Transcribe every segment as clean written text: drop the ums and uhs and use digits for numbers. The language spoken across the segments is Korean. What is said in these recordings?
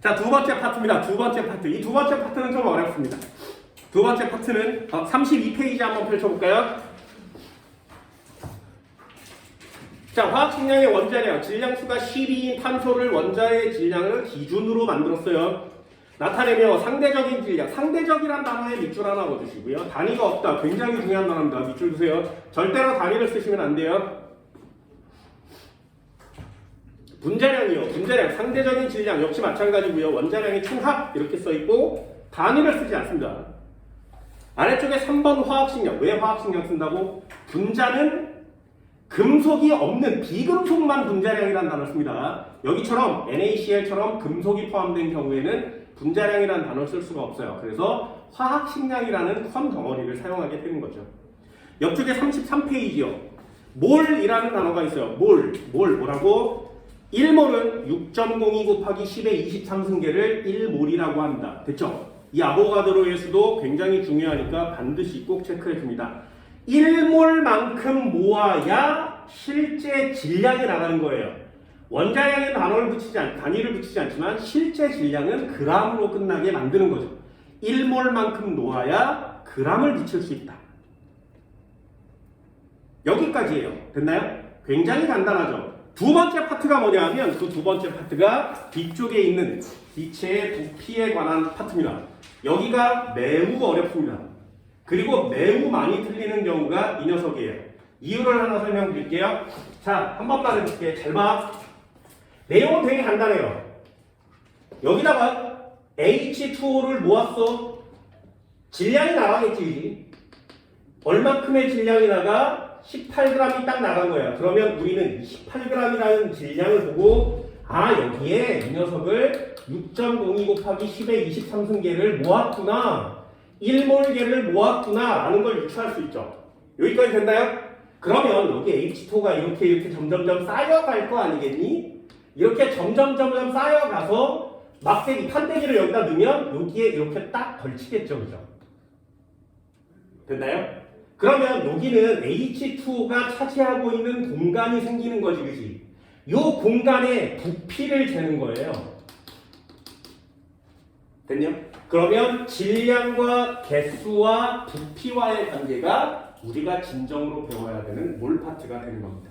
자, 두 번째 파트입니다. 두 번째 파트. 이 두 번째 파트는 좀 어렵습니다. 두 번째 파트는 32페이지 한번 펼쳐볼까요? 자, 화학식량의 원자량, 질량수가 12인 탄소를 원자의 질량을 기준으로 만들었어요. 나타내며 상대적인 질량, 상대적이란 단어에 밑줄 하나 넣어주시고요. 단위가 없다, 굉장히 중요한 단어입니다. 밑줄 주세요. 절대로 단위를 쓰시면 안 돼요. 분자량이요. 분자량, 상대적인 질량 역시 마찬가지고요. 원자량이 총합 이렇게 써있고 단위를 쓰지 않습니다. 아래쪽에 3번 화학식량. 왜 화학식량 쓴다고? 분자는 금속이 없는 비금속만 분자량이라는 단어를 씁니다. 여기처럼 NaCl처럼 금속이 포함된 경우에는 분자량이라는 단어를 쓸 수가 없어요. 그래서 화학식량이라는 큰 덩어리를 사용하게 되는 거죠. 옆쪽에 33페이지요. 몰이라는 단어가 있어요. 뭐라고? 1몰은 6.02 곱하기 10의 23승계를 1몰이라고 합니다. 됐죠? 이 아보가드로의 수도 굉장히 중요하니까 반드시 꼭 체크해 줍니다. 1몰만큼 모아야 실제 질량이 나가는 거예요. 원자량에 단위를 붙이지 않지만 실제 질량은 그람으로 끝나게 만드는 거죠. 1몰만큼 놓아야 그람을 붙일 수 있다. 여기까지예요. 됐나요? 굉장히 간단하죠. 두 번째 파트가 뭐냐면 그 두 번째 파트가 뒤쪽에 있는 기체의 부피에 관한 파트입니다. 여기가 매우 어렵습니다. 그리고 매우 많이 틀리는 경우가 이 녀석이에요. 이유를 하나 설명드릴게요. 자, 한 번만 해볼게요. 잘 봐. 내용은 되게 간단해요. 여기다가 H2O를 모았어. 질량이 나가겠지. 얼만큼의 질량이 나가? 18g이 딱 나간 거야. 그러면 우리는 18g이라는 질량을 보고 여기에 이 녀석을 6.02 곱하기 10의 23승계를 모았구나. 1몰계를 모았구나 라는 걸 유추할 수 있죠. 여기까지 됐나요? 그러면 여기 H2가 이렇게 점점점 쌓여갈 거 아니겠니? 이렇게 점점 쌓여가서 막대기, 판때기를 여기다 넣으면 여기에 이렇게 딱 걸치겠죠. 그죠? 됐나요? 그러면 여기는 H2O가 차지하고 있는 공간이 생기는 거지, 그지? 이 공간에 부피를 재는 거예요. 됐냐? 그러면 질량과 개수와 부피와의 관계가 우리가 진정으로 배워야 되는 몰 파트가 되는 겁니다.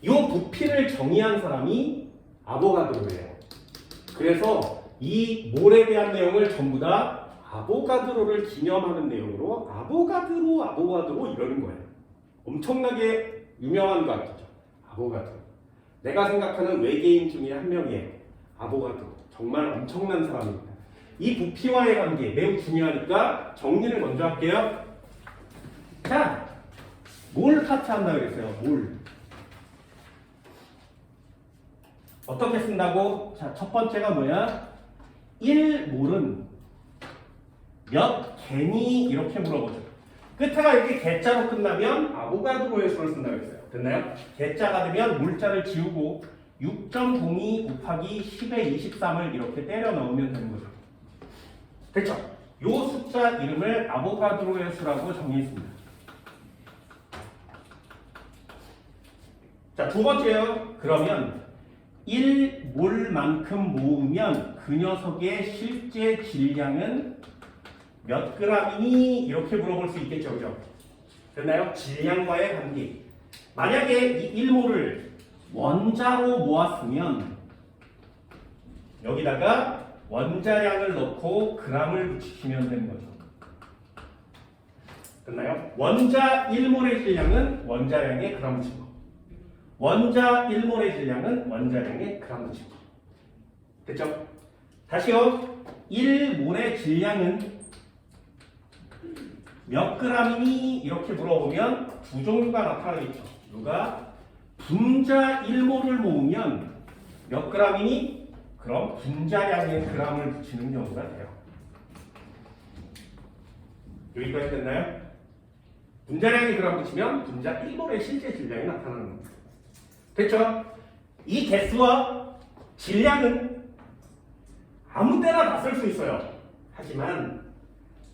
이 부피를 정의한 사람이 아보가드로예요. 그래서 이 몰에 대한 내용을 전부 다 아보가드로를 기념하는 내용으로 아보가드로 이러는 거예요. 엄청나게 유명한 거 같죠? 아보가드로. 내가 생각하는 외계인 중에 한 명이에요. 아보가드로. 정말 엄청난 사람입니다. 이 부피와의 관계 매우 중요하니까 정리를 먼저 할게요. 자, 몰 파트 한다 그랬어요. 몰. 어떻게 쓴다고? 자, 첫 번째가 뭐야? 1몰은 몇 개니? 이렇게 물어보죠. 끝에가 이렇게 개자로 끝나면 아보가드로의 수를 쓴다고 했어요. 됐나요? 개자가 되면 물자를 지우고 6.02 곱하기 10의 23을 이렇게 때려 넣으면 되는 거죠. 됐죠? 요 숫자 이름을 아보가드로의 수라고 정의했습니다. 자, 두 번째요. 그러면 1몰만큼 모으면 그 녀석의 실제 질량은 몇 g이니? 이렇게 물어볼 수 있겠죠. 그죠? 됐나요? 질량과의 관계. 만약에 이 1몰을 원자로 모았으면 여기다가 원자량을 넣고 g을 붙이시면 되는 거죠. 됐나요? 원자 1몰의 질량은 원자량의 g 붙인 거. 원자 1몰의 질량은 원자량의 g 붙인 거. 됐죠? 다시요. 1몰의 질량은 몇 g이니? 이렇게 물어보면 두 종류가 나타나겠죠. 누가? 분자 1몰을 모으면 몇 g이니? 그럼 분자량의 g을 붙이는 경우가 돼요. 여기까지 됐나요? 분자량의 g 붙이면 분자 1몰의 실제 질량이 나타나는 겁니다. 됐죠? 이 개수와 질량은 아무 때나 다 쓸 수 있어요. 하지만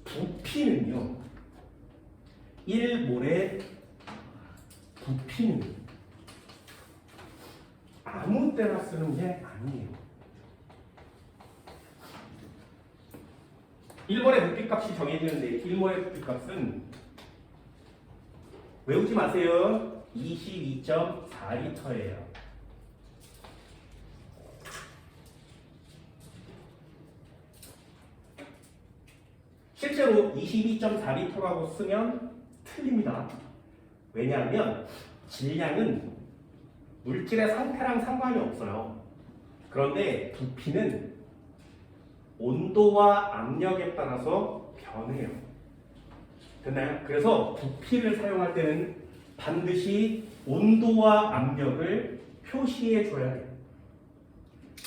부피는요. 1몰의 부피는 아무 때나 쓰는 게 아니에요. 1몰의 부피값이 정해지는데 1몰의 부피값은 외우지 마세요. 22.4리터예요. 실제로 22.4리터라고 쓰면 틀립니다. 왜냐하면 질량은 물질의 상태랑 상관이 없어요. 그런데 부피는 온도와 압력에 따라서 변해요. 됐나요? 그래서 부피를 사용할 때는 반드시 온도와 압력을 표시해 줘야 돼요.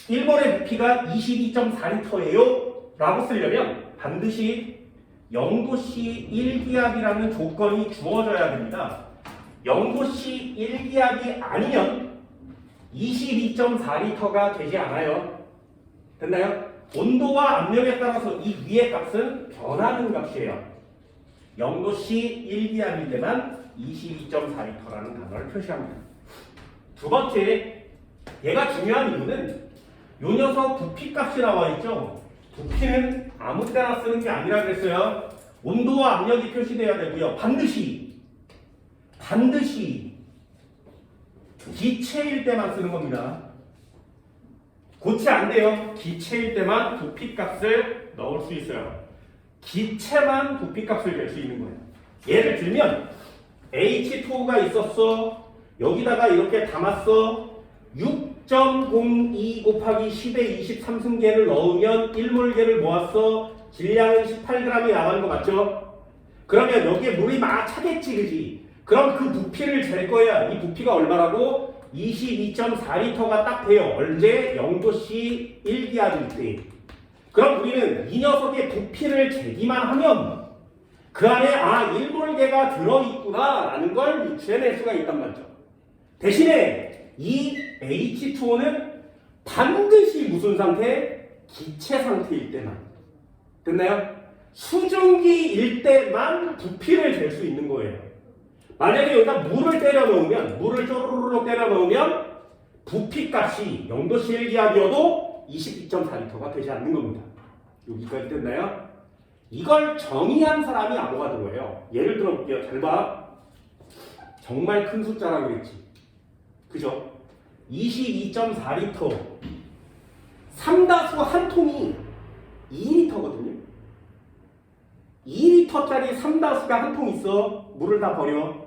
1몰의 부피가 22.4리터예요 라고 쓰려면 반드시 0도씨 1기압이라는 조건이 주어져야 됩니다. 0도씨 1기압이 아니면 22.4리터가 되지 않아요. 됐나요? 온도와 압력에 따라서 이 위의 값은 변하는 값이에요. 0도씨 1기압일 때만 22.4리터라는 단어를 표시합니다. 두 번째, 얘가 중요한 이유는 요 녀석 부피값이 나와 있죠. 부피는 아무 때나 쓰는 게 아니라 그랬어요. 온도와 압력이 표시돼야 되고요. 반드시 기체일 때만 쓰는 겁니다. 고체 안 돼요. 기체일 때만 부피값을 넣을 수 있어요. 기체만 부피값을 낼 수 있는 거예요. 예를 들면 H2O가 있었어. 여기다가 이렇게 담았어. 6.02 곱하기 10의 23승계를 넣으면 1몰계를 모았어. 질량은 18g이 나가는 거 맞죠? 그러면 여기에 물이 막 차겠지, 그지? 그럼 그 부피를 잴 거야. 이 부피가 얼마라고? 22.4리터가 딱 돼요. 언제? 0도씨 1기압일 때. 그럼 우리는 이 녀석의 부피를 재기만 하면 그 안에 1몰계가 들어있구나 라는 걸 유추해낼 수가 있단 말이죠. 대신에 이 H2O는 반드시 무슨 상태? 기체 상태일 때만. 됐나요? 수증기일 때만 부피를 잴 수 있는 거예요. 만약에 여기다 물을 때려 넣으면, 물을 쪼르르 때려 넣으면 부피값이 0도씨 1기압이어도 22.4리터가 되지 않는 겁니다. 여기까지 됐나요? 이걸 정의한 사람이 아보가드로예요. 예를 들어 볼게요. 잘 봐. 정말 큰 숫자라고 그랬지. 그죠? 22.4리터. 삼다수 한 통이 2리터거든요. 2리터짜리 삼다수가 한 통 있어. 물을 다 버려.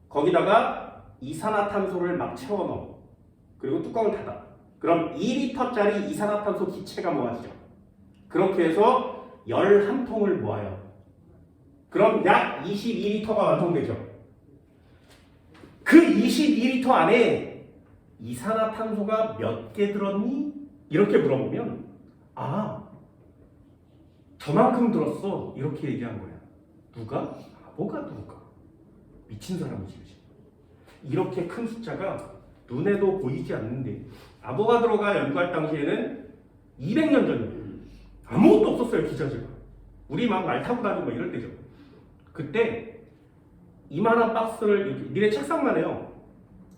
거기다가 이산화탄소를 막 채워 넣어. 그리고 뚜껑을 닫아. 그럼 2리터짜리 이산화탄소 기체가 모아지죠. 그렇게 해서 11통을 모아요. 그럼 약 22리터가 완성되죠. 그 22리터 안에 이산화탄소가 몇 개 들었니? 이렇게 물어보면 저만큼 들었어. 이렇게 얘기한 거야. 누가? 아보가드로가. 미친 사람이지. 이렇게 큰 숫자가 눈에도 보이지 않는데 아보가드로가 연구할 당시에는 200년 전이에요. 아무것도 없었어요. 기자재가. 우리 막 말 타고 다니고 이럴 때죠. 그때 이만한 박스를 이렇게 니네 책상만 해요.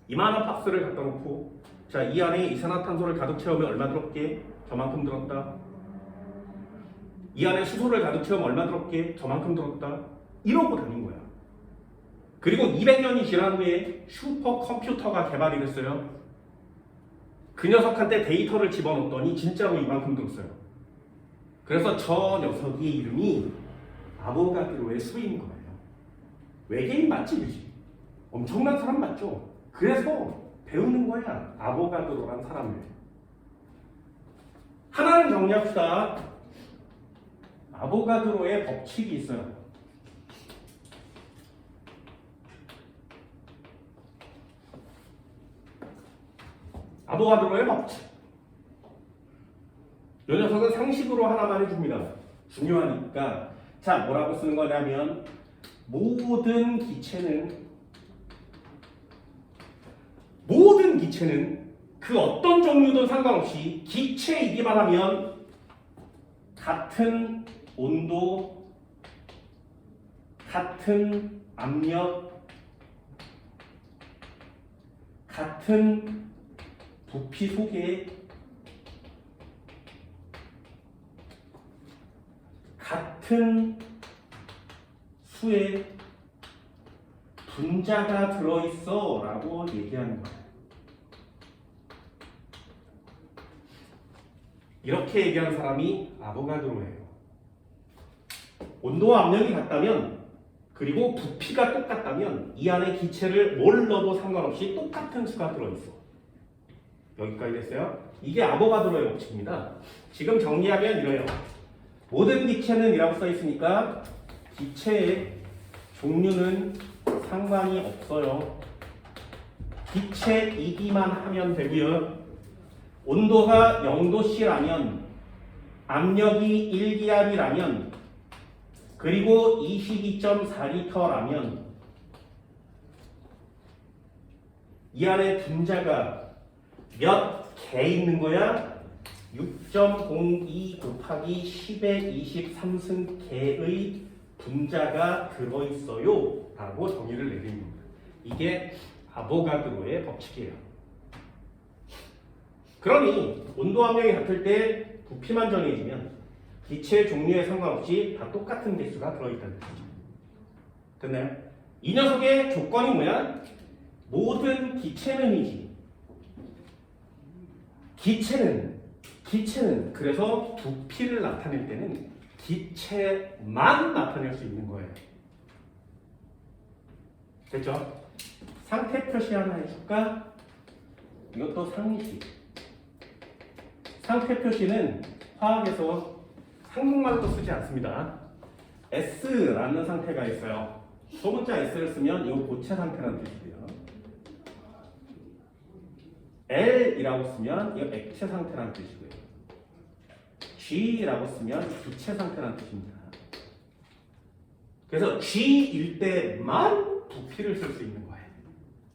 이만한 박스를 갖다 놓고 자, 이 안에 이산화탄소를 가득 채우면 얼마 들었게? 저만큼 들었다. 이 안에 수소를 가득 채우면 얼마 들었게? 저만큼 들었다. 이러고 다닌 거야. 그리고 200년이 지난 후에 슈퍼컴퓨터가 개발이 됐어요. 그 녀석한테 데이터를 집어넣었더니 진짜로 이만큼 들었어요. 그래서 저 녀석의 이름이 아보가드로의 수인 거예요. 외계인 맞지, 그지? 엄청난 사람 맞죠? 그래서 배우는 거야. 아보가드로란 사람을. 하나는 정리합시다. 아보가드로의 법칙이 있어요. 아보가드로의 법칙. 이 녀석은 상식으로 하나만 해줍니다. 중요하니까. 자, 뭐라고 쓰는 거냐면 모든 기체는 그 어떤 종류든 상관없이 기체이기만 하면 같은 온도, 같은 압력, 같은 부피 속에 같은 수의 분자가 들어있어 라고 얘기하는 거예요. 이렇게 얘기한 사람이 아보가드로예요. 온도와 압력이 같다면 그리고 부피가 똑같다면 이 안에 기체를 뭘 넣어도 상관없이 똑같은 수가 들어있어. 여기까지 됐어요? 이게 아보가드로의 법칙입니다. 지금 정리하면 이래요. 모든 기체는 이라고 써있으니까 기체의 종류는 상관이 없어요. 기체이기만 하면 되고요. 온도가 0도씨라면 압력이 1기압이라면 그리고 22.4리터라면 이 안에 분자가 몇 개 있는 거야? 6.02 곱하기 10의 23승 개의 분자가 들어있어요 라고 정의를 내린 겁니다. 이게 아보가드로의 법칙이에요. 그러니 온도 압력이 같을 때 부피만 정해지면 기체 종류에 상관없이 다 똑같은 개수가 들어있다는 뜻이죠. 됐나요? 이 녀석의 조건이 뭐야? 모든 기체는이지. 기체는 그래서 부피를 나타낼 때는 기체만 나타낼 수 있는 거예요. 됐죠? 상태 표시 하나 해줄까? 이것도 상식. 상태 표시는 화학에서 한국말도 쓰지 않습니다. S라는 상태가 있어요. 소문자 S를 쓰면 이거 고체 상태라는 뜻이고요. L이라고 쓰면 이거 액체 상태라는 뜻이고요. G라고 쓰면 기체 상태라는 뜻입니다. 그래서 G일 때만 부피를 쓸 수 있는 거예요.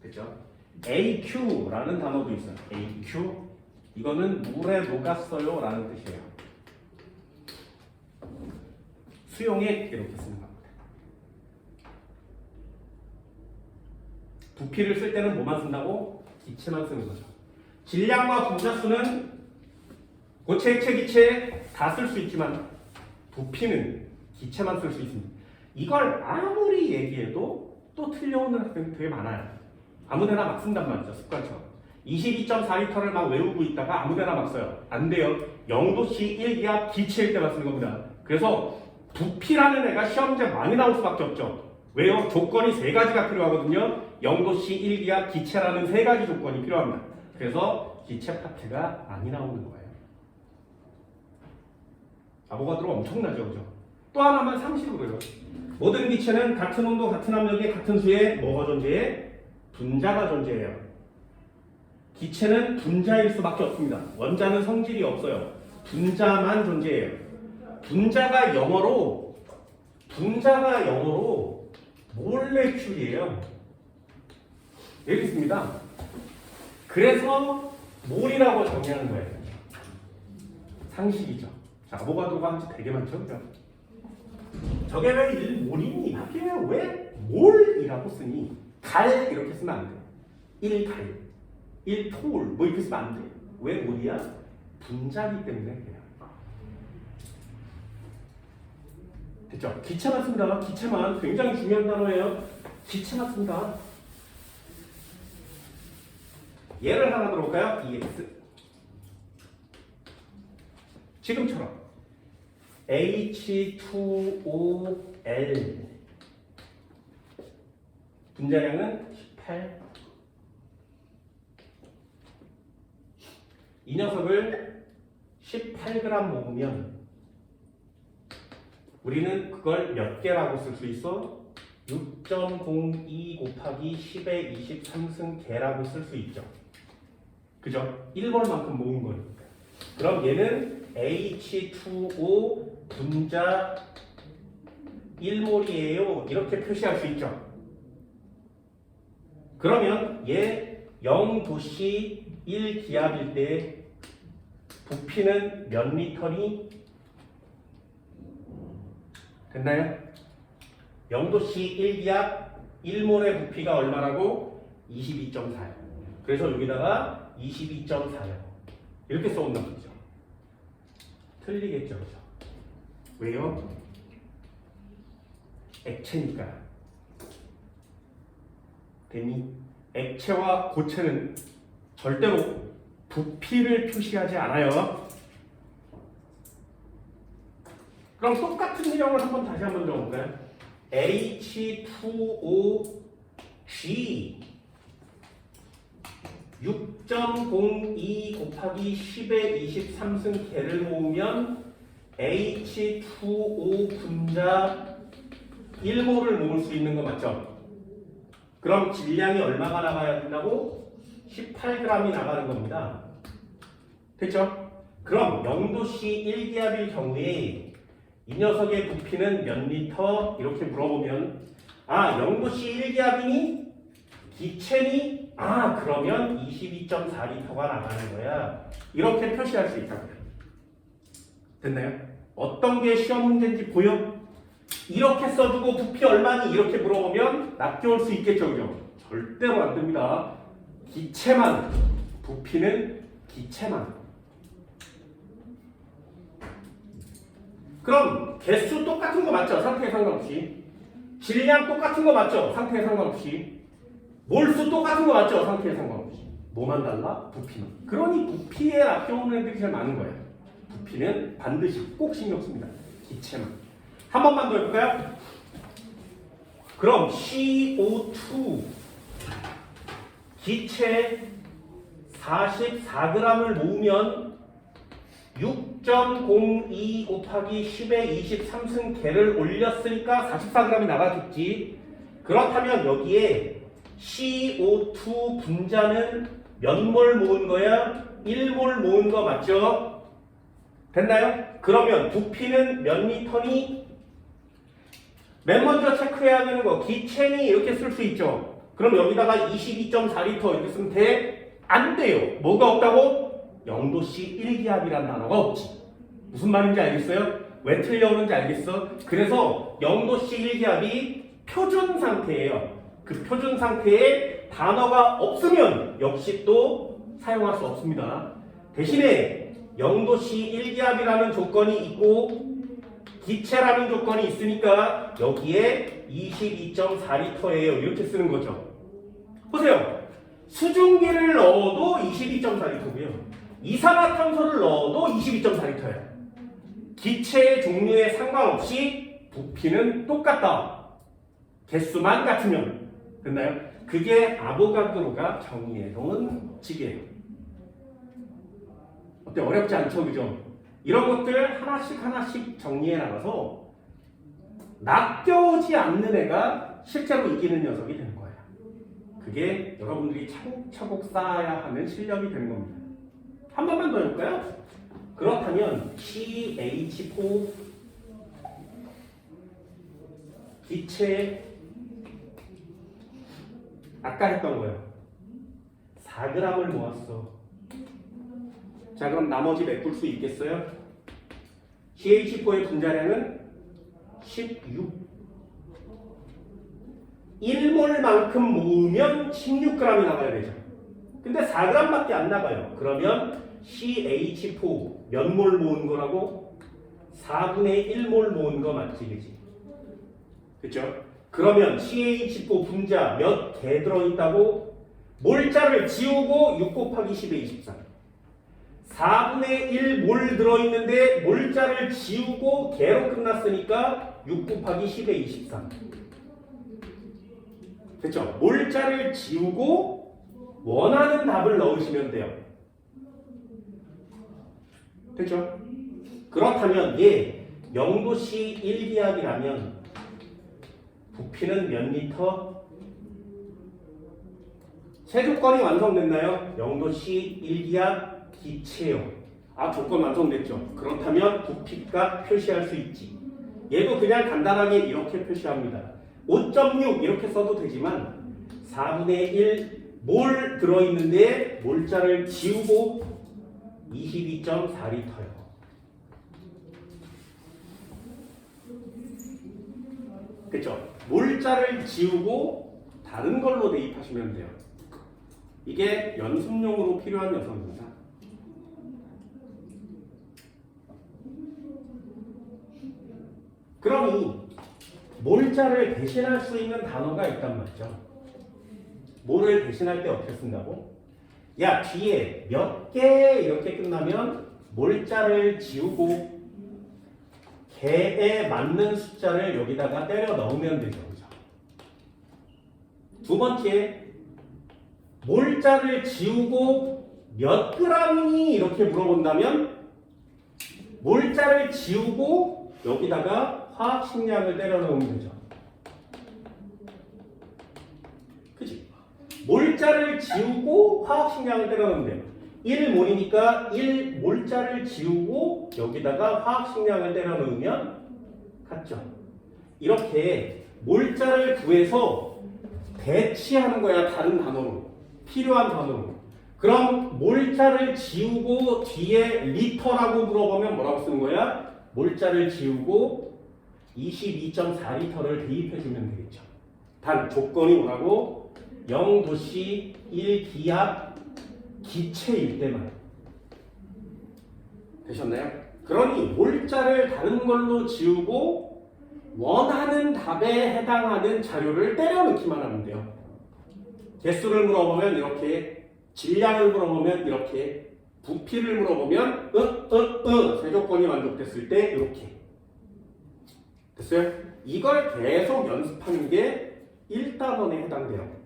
그렇죠? AQ라는 단어도 있어요. AQ. 이거는 물에 녹았어요 라는 뜻이에요. 수용액 이렇게 쓰는 겁니다. 부피를 쓸 때는 뭐만 쓴다고? 기체만 쓰는 거죠. 질량과 분자수는 고체, 액체, 기체 다 쓸 수 있지만 부피는 기체만 쓸 수 있습니다. 이걸 아무리 얘기해도 또 틀려오는 학생이 되게 많아요. 아무데나 막 쓴단 말이죠. 습관처럼. 22.4리터를 막 외우고 있다가 아무데나 막 써요. 안 돼요. 0도씨 1기압 기체일 때만 쓰는 겁니다. 그래서 부피라는 애가 시험 문제 많이 나올 수밖에 없죠. 왜요? 조건이 세 가지가 필요하거든요. 0도씨 1기압 기체라는 세 가지 조건이 필요합니다. 그래서 기체 파트가 많이 나오는 거예요. 아보가드로 엄청나죠, 그죠? 또 하나만 상식으로요. 모든 기체는 같은 온도, 같은 압력에 같은 수에 뭐가 존재해? 분자가 존재해요. 기체는 분자일 수밖에 없습니다. 원자는 성질이 없어요. 분자만 존재해요. 분자가 영어로 몰레큘이에요. 여기 있습니다. 그래서 몰이라고 정의하는 거예요. 상식이죠. 자, 아보가드로가 한 지 되게 많죠, 그죠? 저게 왜 1몰이니? 이게 왜 몰이라고 쓰니? 갈 이렇게 쓰면 안 돼. 1갈, 1톨 뭐 이렇게 쓰면 안 돼. 왜 몰이야? 분자기 때문에 그래요. 됐죠? 기체만 씁니다. 기체만 굉장히 중요한 단어예요. 기체만 씁니다. 예를 하나 들어볼까요? EX. 지금처럼 H2OL 분자량은 18. 이 녀석을 18g 먹으면 우리는 그걸 몇 개라고 쓸 수 있어? 6.02 곱하기 10의 23승 개라고 쓸 수 있죠. 그죠? 1몰만큼 모은 거니까. 그럼 얘는 H2O 분자 1몰이에요. 이렇게 표시할 수 있죠. 그러면 얘 0도씨 1기압일 때 부피는 몇 리터니? 됐나요? 0도씨 1기압 1몰의 부피가 얼마라고? 22.4요. 그래서 여기다가 22.4요. 이렇게 써온단 말이죠. 틀리겠죠, 그죠? 왜요? 액체니까. 됐니? 액체와 고체는 절대로 부피를 표시하지 않아요. 그럼 똑같은 유형을 다시 한번 적어볼까요? H2OG 6.02 곱하기 10의 23승 개를 모으면 H2O 분자 1몰을 모을 수 있는 거 맞죠? 그럼 질량이 얼마가 나가야 된다고? 18g이 나가는 겁니다. 됐죠? 그럼 0도씨 1기압일 경우에 이 녀석의 부피는 몇 리터? 이렇게 물어보면 0도씨 1기압이니? 기체니? 그러면 22.4리터가 나가는 거야. 이렇게 표시할 수 있다고요. 됐나요? 어떤 게 시험 문제인지 보여? 이렇게 써주고 부피 얼마니? 이렇게 물어보면 낚여올 수 있겠죠, 그죠? 절대로 안 됩니다. 기체만, 부피는 기체만. 그럼 개수 똑같은 거 맞죠? 상태에 상관없이. 질량 똑같은 거 맞죠? 상태에 상관없이. 몰수 똑같은 거 맞죠? 상태에 상관없이. 뭐만 달라? 부피만. 그러니 부피에 낚여오는 애들이 제일 많은 거예요. 부피는 반드시 꼭 신경 씁니다. 기체만. 한 번만 더 해볼까요? 그럼 CO2 기체 44g을 모으면 6.02 곱하기 10의 23승 개를 올렸으니까 44g이 나가겠지. 그렇다면 여기에 CO2 분자는 몇 몰 모은 거야? 1몰 모은 거 맞죠? 됐나요? 그러면 부피는 몇 리터니? 맨 먼저 체크해야 되는 거 기체니 이렇게 쓸 수 있죠. 그럼 여기다가 22.4리터 이렇게 쓰면 돼? 안 돼요. 뭐가 없다고? 0도씨 1기압이란 단어가 없지. 무슨 말인지 알겠어요? 왜 틀려오는지 알겠어? 그래서 0도씨 1기압이 표준 상태예요. 그 표준 상태에 단어가 없으면 역시 또 사용할 수 없습니다. 대신에 0도씨 1기압이라는 조건이 있고 기체라는 조건이 있으니까 여기에 22.4리터예요. 이렇게 쓰는 거죠. 보세요. 수증기를 넣어도 22.4리터고요. 이산화탄소를 넣어도 22.4리터예요. 기체의 종류에 상관없이 부피는 똑같다. 개수만 같으면. 됐나요? 그게 아보가드로가 정의해놓은 식이에요. 어때? 어렵지 않죠? 그죠? 이런 것들 하나씩 정리해 나가서 낚여오지 않는 애가 실제로 이기는 녀석이 되는 거예요. 그게 여러분들이 차곡차곡 쌓아야 하는 실력이 되는 겁니다. 한 번만 더 해볼까요? 그렇다면 CH4 기체 아까 했던 거예요. 4g을 모았어. 자, 그럼 나머지 메꿀 수 있겠어요? CH4의 분자량은 16. 1몰만큼 모으면 16g이 나가야 되죠. 근데 4g밖에 안 나가요. 그러면 CH4 몇 몰 모은 거라고? 4분의 1몰 모은 거 맞지, 그지? 그쵸? 그러면 CH4 분자 몇 개 들어있다고? 몰자를 지우고 6 곱하기 10의 23. 4분의 1 몰 들어있는데 몰자를 지우고 개로 끝났으니까 6 곱하기 10의 23. 됐죠? 몰자를 지우고 원하는 답을 넣으시면 돼요. 됐죠? 그렇다면 얘 0도씨 1기압이라면 부피는 몇 리터? 세 조건이 완성됐나요? 0도씨 1기압 기체요. 조건 완성됐죠. 그렇다면 부피값 표시할 수 있지. 얘도 그냥 간단하게 이렇게 표시합니다. 5.6 이렇게 써도 되지만 4분의 1 몰 들어있는데 몰자를 지우고 22.4리터요. 그쵸? 몰자를 지우고 다른 걸로 대입하시면 돼요. 이게 연습용으로 필요한 녀석입니다. 그러니 몰자를 대신할 수 있는 단어가 있단 말이죠. 뭐를 대신할 때 어떻게 쓴다고? 야, 뒤에 몇 개 이렇게 끝나면 몰자를 지우고 개에 맞는 숫자를 여기다가 때려 넣으면 되죠. 그죠? 두 번째, 몰자를 지우고 몇 g이니 이렇게 물어본다면 몰자를 지우고 여기다가 화학식량을 때려 넣으면 되죠. 그치? 몰자를 지우고 화학식량을 때려 넣으면 돼요. 1몰이니까 1몰자를 지우고 여기다가 화학식량을 때려 넣으면 같죠. 이렇게 몰자를 구해서 대치하는 거야. 다른 단어로. 필요한 단어로. 그럼 몰자를 지우고 뒤에 리터라고 물어보면 뭐라고 쓰는 거야? 몰자를 지우고 22.4리터를 대입해주면 되겠죠. 단 조건이 뭐라고? 0도씨 1기압 기체일 때만. 되셨나요? 그러니 몰자를 다른 걸로 지우고 원하는 답에 해당하는 자료를 때려 넣기만 하면 돼요. 개수를 물어보면 이렇게, 질량을 물어보면 이렇게, 부피를 물어보면 세 조건이 만족됐을 때 이렇게. 됐어요? 이걸 계속 연습하는 게 1단원에 해당돼요.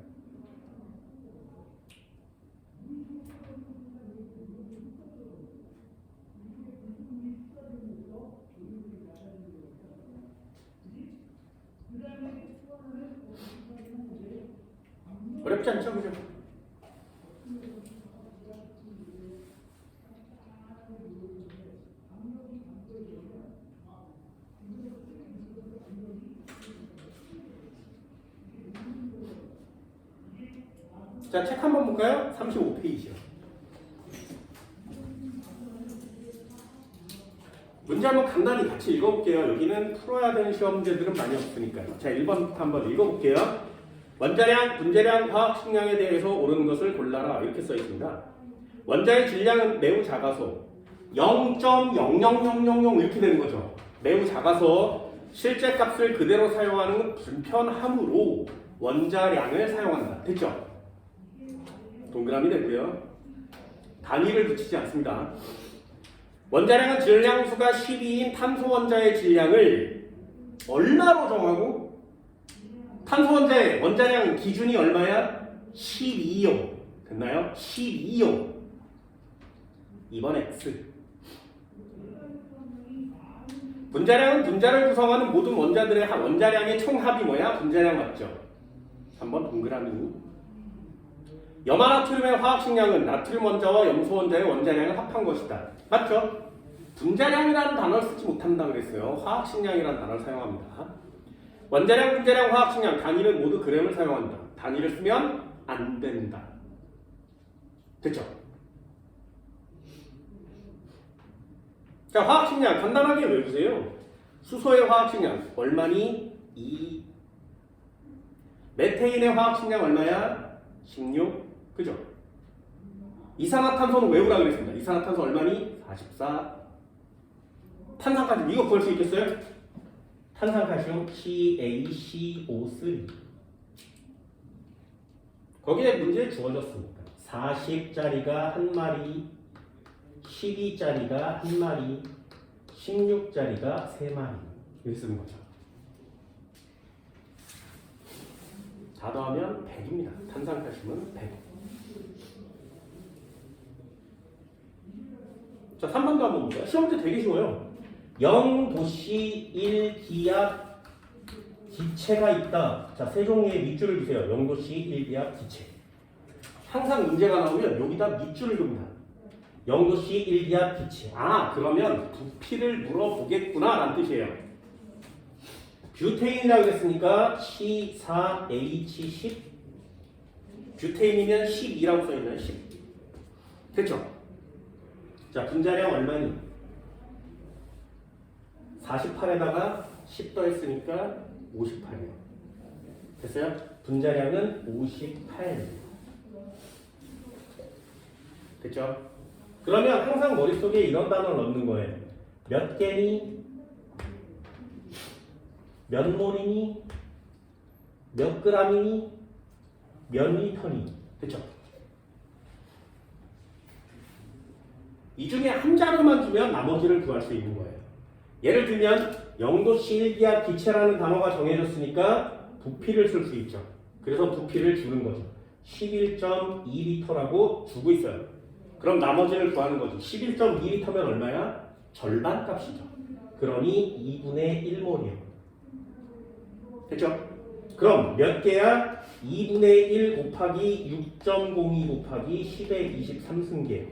어렵지 않죠? 그죠? 자, 책 한번 볼까요? 35페이지요. 문제 한번 간단히 같이 읽어볼게요. 여기는 풀어야 되는 시험제들은 많이 없으니까요. 자, 1번부터 한번 읽어볼게요. 원자량, 분자량, 화학식량에 대해서 옳은 것을 골라라. 이렇게 써 있습니다. 원자의 질량은 매우 작아서 0.00000 이렇게 되는 거죠. 매우 작아서 실제 값을 그대로 사용하는 건 불편하므로 원자량을 사용한다. 됐죠? 동그라미 됐고요. 단위를 붙이지 않습니다. 원자량은 질량수가 12인 탄소 원자의 질량을 얼마로 정하고? 탄소 원자의 원자량 기준이 얼마야? 12요. 됐나요? 12요. 2번 X. 분자량은 분자를 구성하는 모든 원자들의 원자량의 총합이 뭐야? 분자량 맞죠? 3번 동그라미. 염화나트륨의 화학식량은 나트륨 원자와 염소 원자의 원자량을 합한 것이다. 맞죠? 분자량이라는 단어를 쓰지 못한다 그랬어요. 화학식량이라는 단어를 사용합니다. 원자량, 분자량, 화학식량 단위는 모두 그램을 사용한다. 단위를 쓰면 안 된다. 됐죠? 자, 화학식량 간단하게 외우세요. 수소의 화학식량 얼마니? 2. 메테인의 화학식량 얼마야? 16. 그죠? 이산화탄소는 외우라 그랬습니다. 이산화탄소 얼마니? 44. 탄산칼슘 이거 구할 수 있겠어요? 탄산칼슘 CaCO3. 거기에 문제 주어졌습니다. 40짜리가 한 마리, 12짜리가 한 마리, 16짜리가 3마리. 이렇게 쓰는 거죠. 다 더하면 100입니다. 탄산칼슘은 100. 자, 3번도 한번 볼까요? 시험 문제 되게 쉬워요. 0도씨 1기압 기체가 있다. 자, 세 종류의 밑줄을 주세요. 0도씨 1기압 기체. 항상 문제가 나오면 여기다 밑줄을 줍니다. 0도씨 1기압 기체. 아, 그러면 부피를 물어보겠구나 라는 뜻이에요. 뷰테인이라고 했으니까 C4H10. 뷰테인이면 12라고 써있나요? 10. 됐죠? 자, 분자량 얼마니? 48에다가 10 더했으니까 58이에요. 됐어요? 분자량은 58. 됐죠? 그러면 항상 머릿속에 이런 단어를 넣는 거예요. 몇 개니? 몇 몰이니, 몇 그램이니, 몇 리터니. 됐죠? 이 중에 한 자료만 주면 나머지를 구할 수 있는 거예요. 예를 들면 0도씨 1기압 기체라는 단어가 정해졌으니까 부피를 쓸 수 있죠. 그래서 부피를 주는 거죠. 11.2리터라고 주고 있어요. 그럼 나머지를 구하는 거죠. 11.2리터면 얼마야? 절반 값이죠. 그러니 2분의 1몰이요. 됐죠? 그럼 몇 개야? 2분의 1 곱하기 6.02 곱하기 10의 23승계예요.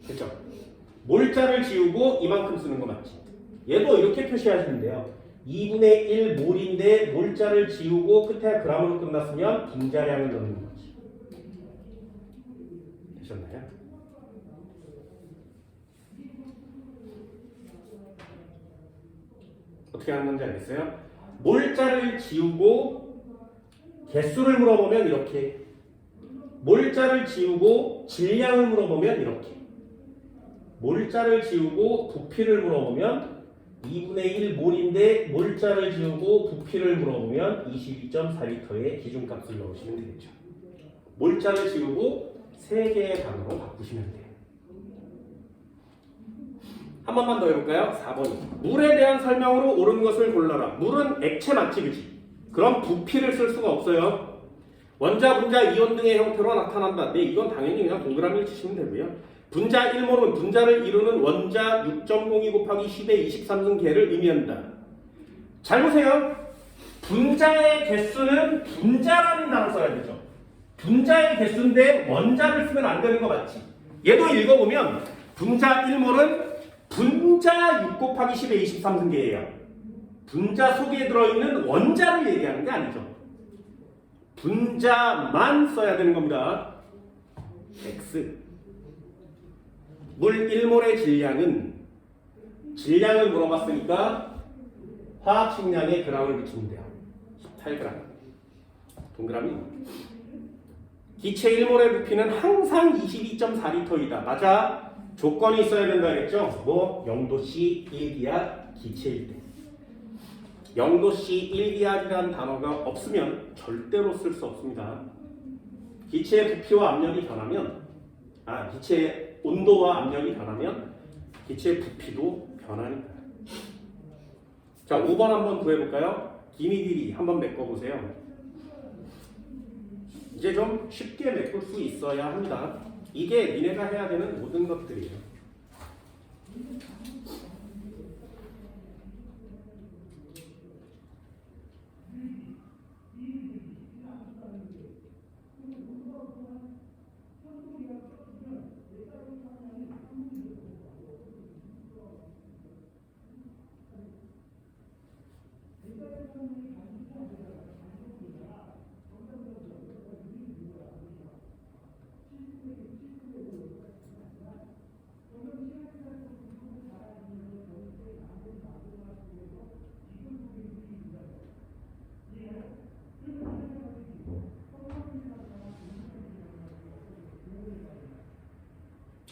됐죠? 몰자를 지우고 이만큼 쓰는 거 맞지? 얘도 이렇게 표시하시면 돼요. 2분의 1 몰인데 몰자를 지우고 끝에 g으로 끝났으면 분자량을 넣는 거지. 되셨나요? 어떻게 하는 건지 알겠어요? 몰자를 지우고 개수를 물어보면 이렇게, 몰자를 지우고 질량을 물어보면 이렇게, 몰자를 지우고 부피를 물어보면 2분의 1 몰인데 몰자를 지우고 부피를 물어보면 22.4리터의 기준값을 넣으시면 되겠죠. 몰자를 지우고 3개의 단어로 바꾸시면 돼요. 한 번만 더 해볼까요? 4번. 물에 대한 설명으로 옳은 것을 골라라. 물은 액체 맞지, 그치? 그럼 부피를 쓸 수가 없어요. 원자, 분자, 이온 등의 형태로 나타난다. 네, 이건 당연히 그냥 동그라미를 치시면 되고요. 분자 1몰은 분자를 이루는 원자 6.02 곱하기 10의 23승계를 의미한다. 잘 보세요. 분자의 개수는 분자라는 단어를 써야 되죠. 분자의 개수인데 원자를 쓰면 안 되는 거 맞지? 얘도 읽어보면 분자 1몰은 분자 6 곱하기 10의 23승계예요. 분자 속에 들어있는 원자를 얘기하는 게 아니죠. 분자만 써야 되는 겁니다. X. 물 1몰의 질량을 물어봤으니까 화학식량의 g을 붙이면 돼요. 18g. 동그라미. 기체 1몰의 부피는 항상 22.4리터이다. 맞아. 조건이 있어야 된다 했죠? 뭐 0도씨 1기압 기체일 때. 0도씨 1기압이라는 단어가 없으면 절대로 쓸 수 없습니다. 기체의 부피와 압력이 변하면, 기체의 온도와 압력이 변하면 기체의 부피도 변하니까. 자, 5번 한번 구해볼까요? 기미길이 한번 메꿔보세요. 이제 좀 쉽게 메꿀 수 있어야 합니다. 이게 니네가 해야 되는 모든 것들이에요.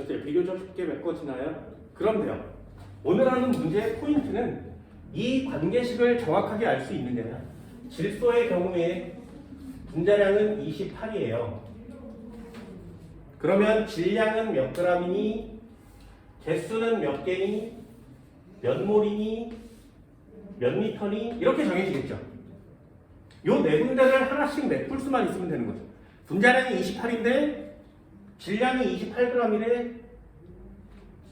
어때요? 비교적 쉽게 메꿔지나요? 그럼 돼요. 오늘 하는 문제의 포인트는 이 관계식을 정확하게 알 수 있는 거예요. 질소의 경우에 분자량은 28이에요. 그러면 질량은 몇 g이니? 개수는 몇 개니? 몇 몰이니? 몇 리터니? 이렇게 정해지겠죠. 요 네 군데를 하나씩 메꿀 수만 있으면 되는 거죠. 분자량이 28인데 질량이 28g이래.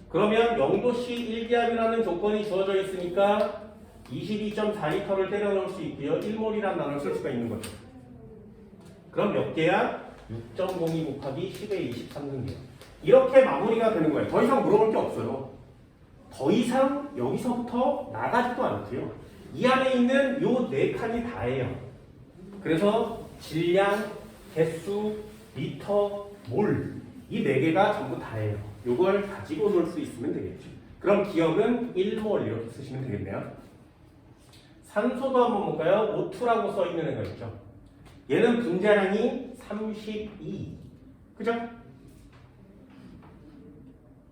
그러면 0도씨 1기압이라는 조건이 주어져 있으니까 22.4리터를 때려 넣을 수 있고요. 1몰이라는 단어를 쓸 수가 있는 거죠. 그럼 몇 개야? 6.02 곱하기 10의 23승계. 이렇게 마무리가 되는 거예요. 더 이상 물어볼 게 없어요. 더 이상 여기서부터 나가지도 않고요. 이 안에 있는 요 네 칸이 다예요. 그래서 질량, 개수, 리터, 몰 이 네 개가 전부 다예요. 요걸 가지고 놀 수 있으면 되겠죠. 그럼 기억은 1몰 이렇게 쓰시면 되겠네요. 산소도 한번 볼까요? O2라고 써 있는 애가 있죠. 얘는 분자량이 32. 그죠?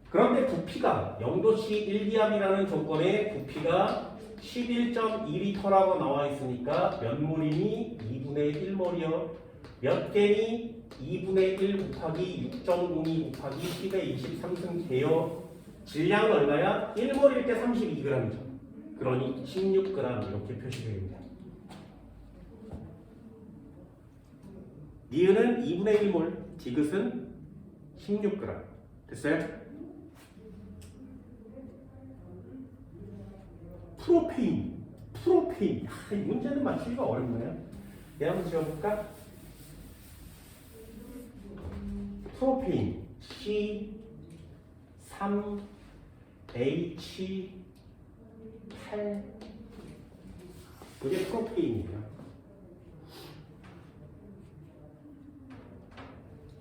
그런데 부피가 0도씨 1기압이라는 조건의 부피가 11.2리터라고 나와 있으니까 몇 몰이니? 2분의 1몰이요. 몇 개니? 2분의 1 곱하기 6.02 곱하기 10의 23승 개요. 질량은 얼마야? 1몰일 때 32g이죠. 그러니 16g 이렇게 표시됩니다. 니은은 2분의 1몰, 디귿은 16g. 됐어요? 프로페인. 이 문제는 맞추기가 어렵네요. 얘 한번 지어볼까? 프로페인 C3H8 그게 프로페인이에요.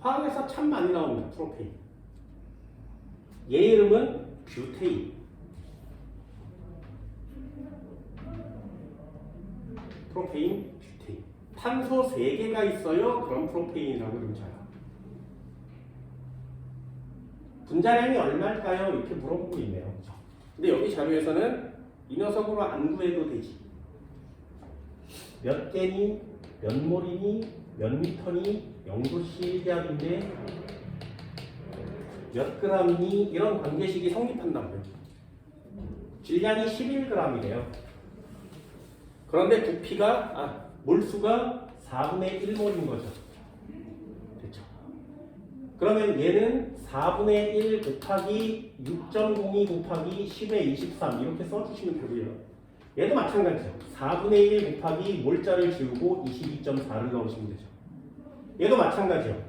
화학에서 참 많이 나옵니다. 프로페인. 얘 이름은 뷰테인. 프로페인, 뷰테인. 탄소 3개가 있어요. 그럼 프로페인이라고 그러잖아요. 분자량이 얼마일까요? 이렇게 물어보고 있네요. 근데 여기 자료에서는 이 녀석으로 안 구해도 되지. 몇 개니, 몇 몰이니, 몇 미터니, 0도씨 1기압인데 몇 g이니 이런 관계식이 성립한다고요. 질량이 11g이래요. 그런데 부피가 몰수가 4분의 1몰인 거죠. 됐죠? 그러면 얘는 4분의 1 곱하기 6.02 곱하기 10의 23 이렇게 써주시면 되고요. 얘도 마찬가지죠. 4분의 1 곱하기 몰자를 지우고 22.4를 넣으시면 되죠. 얘도 마찬가지요.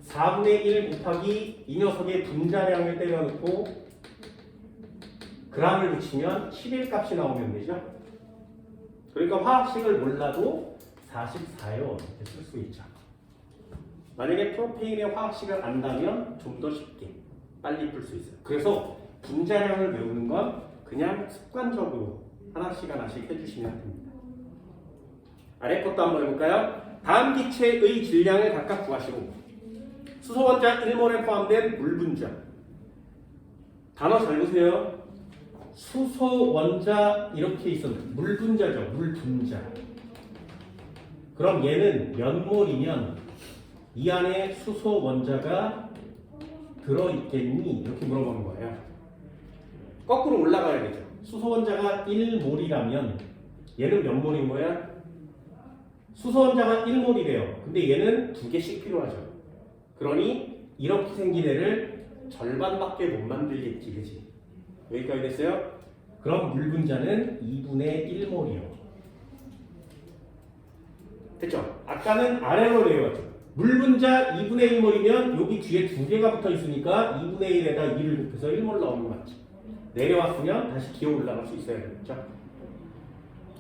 4분의 1 곱하기 이 녀석의 분자량을 때려넣고 g을 붙이면 11 값이 나오면 되죠. 그러니까 화학식을 몰라도 44요 이렇게 쓸 수 있죠. 만약에 프로페인의 화학식을 안다면 좀 더 쉽게 빨리 풀 수 있어요. 그래서 분자량을 외우는 건 그냥 습관적으로 하나씩 해주시면 됩니다. 아래 것도 한번 해볼까요? 다음 기체의 질량을 각각 구하시고 수소 원자 1몰에 포함된 물 분자. 단어 잘 보세요. 수소 원자 이렇게 있었는데 물 분자죠. 물 분자. 그럼 얘는 몇 몰이면 이 안에 수소 원자가 들어있겠니? 이렇게 물어보는 거예요. 거꾸로 올라가야 되죠. 수소 원자가 1몰이라면 얘는 몇 몰인 거야? 수소 원자가 1몰이래요. 근데 얘는 2개씩 필요하죠. 그러니 이렇게 생긴 애를 절반밖에 못 만들겠지, 그치? 여기까지 됐어요? 그럼 물 분자는 2분의 1몰이요. 됐죠? 아까는 아래로 내려왔죠. 물 분자 2분의 1몰이면 여기 뒤에 2개가 붙어 있으니까 2분의 1에다 2를 곱해서 1몰 나오는 거 맞지? 내려왔으면 다시 기어 올라갈 수 있어야 되겠죠?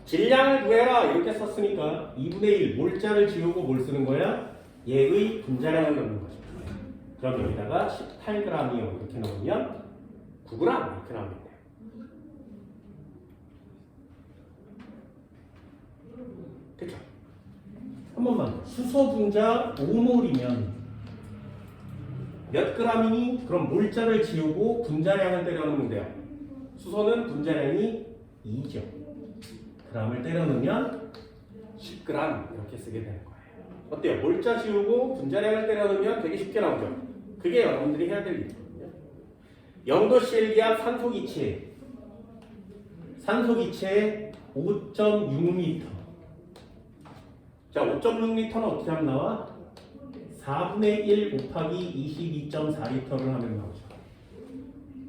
질량을 구해라 이렇게 썼으니까 2분의 1 몰자를 지우고 뭘 쓰는 거야? 얘의 분자량을 넣는 거죠. 그럼 여기다가 18g이요 이렇게 넣으면 9g 이렇게 나오면 돼요. 됐죠? 한 번만 더. 수소 분자 5몰이면 몇 g이니? 그럼 몰자를 지우고 분자량을 때려넣으면 돼요. 수소는 분자량이 2죠. g을 때려넣으면 10g 이렇게 쓰게 되는 거예요. 어때요? 몰자 지우고 분자량을 때려넣으면 되게 쉽게 나오죠. 그게 여러분들이 해야 될 일이거든요. 0도씨 1기압 산소기체 5.6L. 자, 5.6L는 어떻게 하면 나와? 4분의 1 곱하기 22.4L를 하면 나오죠.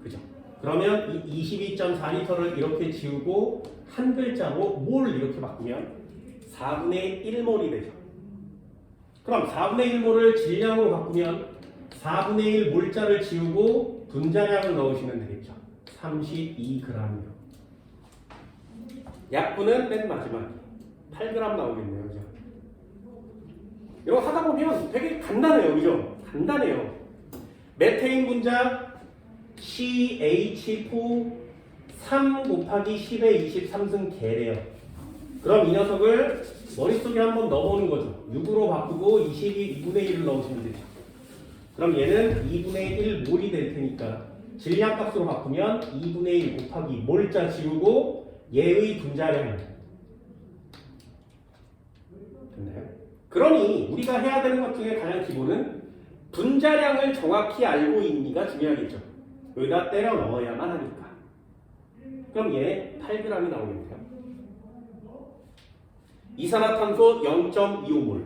그죠? 그러면 이 22.4L를 이렇게 지우고 한 글자로 몰 이렇게 바꾸면 4분의 1몰이 되죠. 그럼 4분의 1몰을 질량으로 바꾸면 4분의 1 몰자를 지우고 분자량을 넣으시면 되겠죠. 32g이요. 약분은 맨 마지막에 8g 나오겠네요. 그죠? 이거 하다 보면 되게 간단해요. 그죠? 간단해요. 메테인 분자 CH4 3 곱하기 10의 23승 개래요. 그럼 이 녀석을 머릿속에 한번 넣어보는 거죠. 6으로 바꾸고 2분의 1을 넣으시면 되죠. 그럼 얘는 2분의 1 몰이 될 테니까 질량 값으로 바꾸면 2분의 1 곱하기 몰자 지우고 얘의 분자량. 됐나요? 그러니 우리가 해야 되는 것 중에 가장 기본은 분자량을 정확히 알고 있니가 중요하겠죠. 여기다 때려 넣어야만 하니까. 그럼 얘 8g이 나오겠네요. 이산화탄소 0.25몰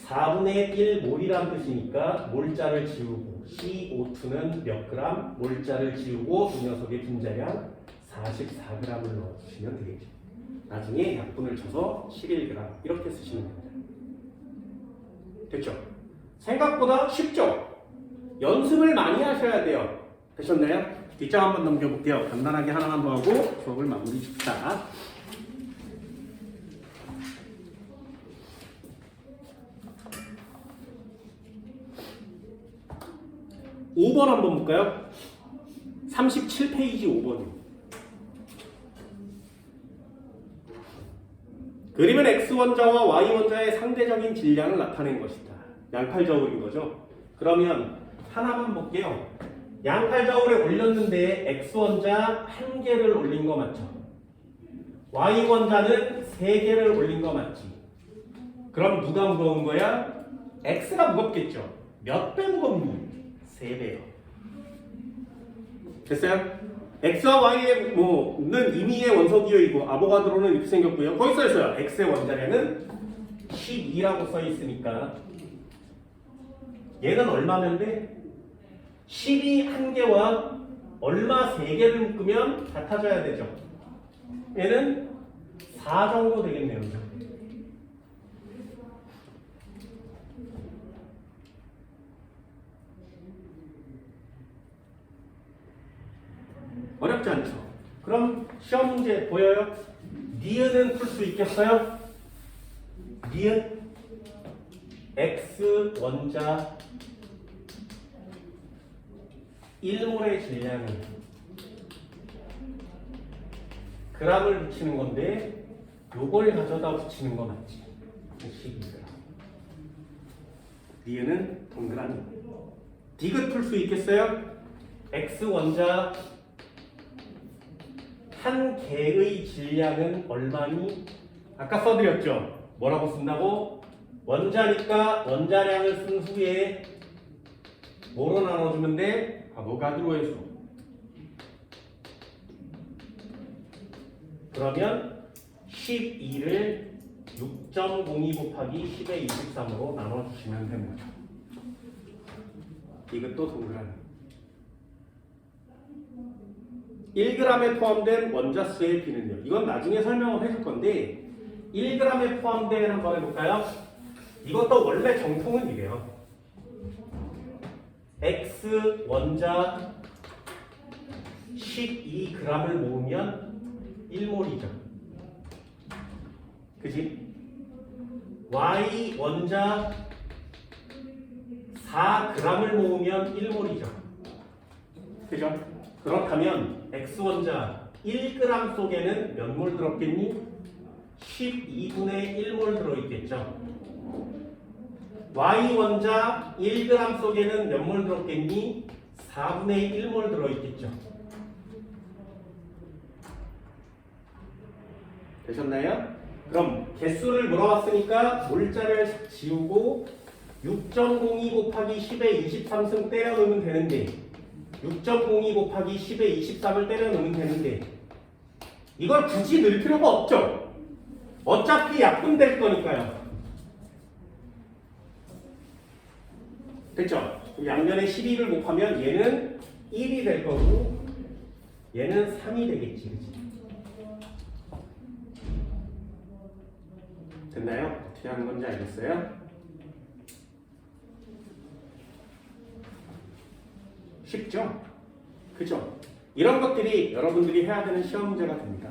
4분의 1몰이란 뜻이니까 몰자를 지우고 CO2는 몇 그램? 몰자를 지우고 이 녀석의 분자량 44g을 넣어주시면 되겠죠. 나중에 약분을 쳐서 11g 이렇게 쓰시면 됩니다. 됐죠? 생각보다 쉽죠? 연습을 많이 하셔야 돼요. 되셨나요? 뒷장 한번 넘겨볼게요. 간단하게 하나만 더 하고 수업을 마무리 짓자. 5번 한번 볼까요? 37페이지 5번이요. 그림은 X원자와 Y원자의 상대적인 질량을 나타낸 것이다. 양팔저울인 거죠. 그러면 하나만 볼게요. 양팔저울에 올렸는데 X원자 1개를 올린 거 맞죠? Y원자는 3개를 올린 거 맞지? 그럼 누가 무거운 거야? X가 무겁겠죠? 몇 배 무겁니? 3배요. 됐어요? X와 Y는 임의의 원소기호이고 아보가드로는 이렇게 생겼고요. 거기 써있어요. X의 원자량은 12라고 써있으니까 얘는 얼마면 돼? 12 1개와 얼마 3개를 묶으면 같아져야 되죠. 얘는 4 정도 되겠네요. 어렵지 않죠? 그럼 시험 문제 보여요? 니은은 풀 수 있겠어요? 니은 X 원자 1몰의 질량은 g을 붙이는 건데 요걸 가져다 붙이는 거 맞지? 12g. 니은은 동그라미. 디귿 풀 수 있겠어요? X 원자 한 개의 질량은 얼마니? 아까 써드렸죠? 뭐라고 쓴다고? 원자니까 원자량을 쓴 후에 뭐로 나눠주면 돼? 아보가드로의 수. 그러면 12를 6.02 곱하기 10의 23으로 나눠주시면 되는 거죠. 이것도 동그라미. 1g에 포함된 원자수의 비는요. 이건 나중에 설명을 해줄 건데 1g에 포함된 한번 해볼까요? 이것도 원래 정통은 이래요. X 원자 12g을 모으면 1몰이죠. 그지? Y 원자 4g을 모으면 1몰이죠. 그죠? 그렇다면 X원자 1g 속에는 몇 몰 들었겠니? 12분의 1몰 들어있겠죠. Y원자 1g 속에는 몇 몰 들었겠니? 4분의 1몰 들어있겠죠. 되셨나요? 그럼 개수를 물어봤으니까 몰자를 지우고 6.02 곱하기 10의 23승 때려 넣으면 되는데 6.02 곱하기 10의 23을 때려 넣으면 되는데 이걸 굳이 넣을 필요가 없죠. 어차피 약분될 거니까요. 됐죠? 양면에 12를 곱하면 얘는 1이 될 거고 얘는 3이 되겠지. 그치? 됐나요? 어떻게 하는 건지 알겠어요? 쉽죠? 그죠? 이런 것들이 여러분들이 해야 되는 시험 문제가 됩니다.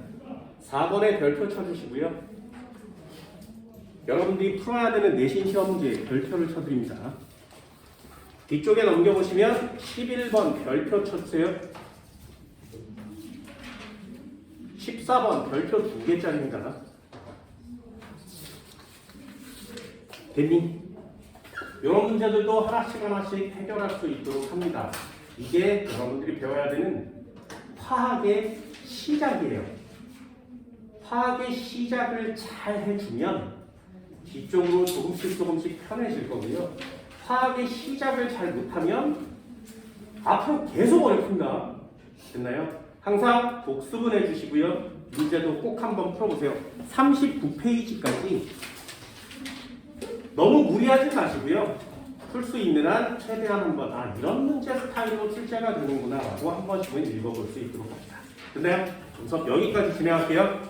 4번에 별표 쳐주시고요. 여러분들이 풀어야 되는 내신 시험 문제에 별표를 쳐드립니다. 뒤쪽에 넘겨보시면 11번 별표 쳐주세요. 14번 별표 2개짜리입니다. 됐니? 이런 문제들도 하나씩 하나씩 해결할 수 있도록 합니다. 이게 여러분들이 배워야 되는 화학의 시작이에요. 화학의 시작을 잘 해주면 뒤쪽으로 조금씩 편해질 거고요. 화학의 시작을 잘 못하면 앞으로 계속 어렵습니다. 됐나요? 항상 복습은 해주시고요. 문제도 꼭 한번 풀어보세요. 39페이지까지 너무 무리하지 마시고요. 풀 수 있는 한 최대한 한번 이런 문제 스타일로 출제가 되는구나 라고 한 번씩은 읽어볼 수 있도록 합니다. 됐나요? 수업 여기까지 진행할게요.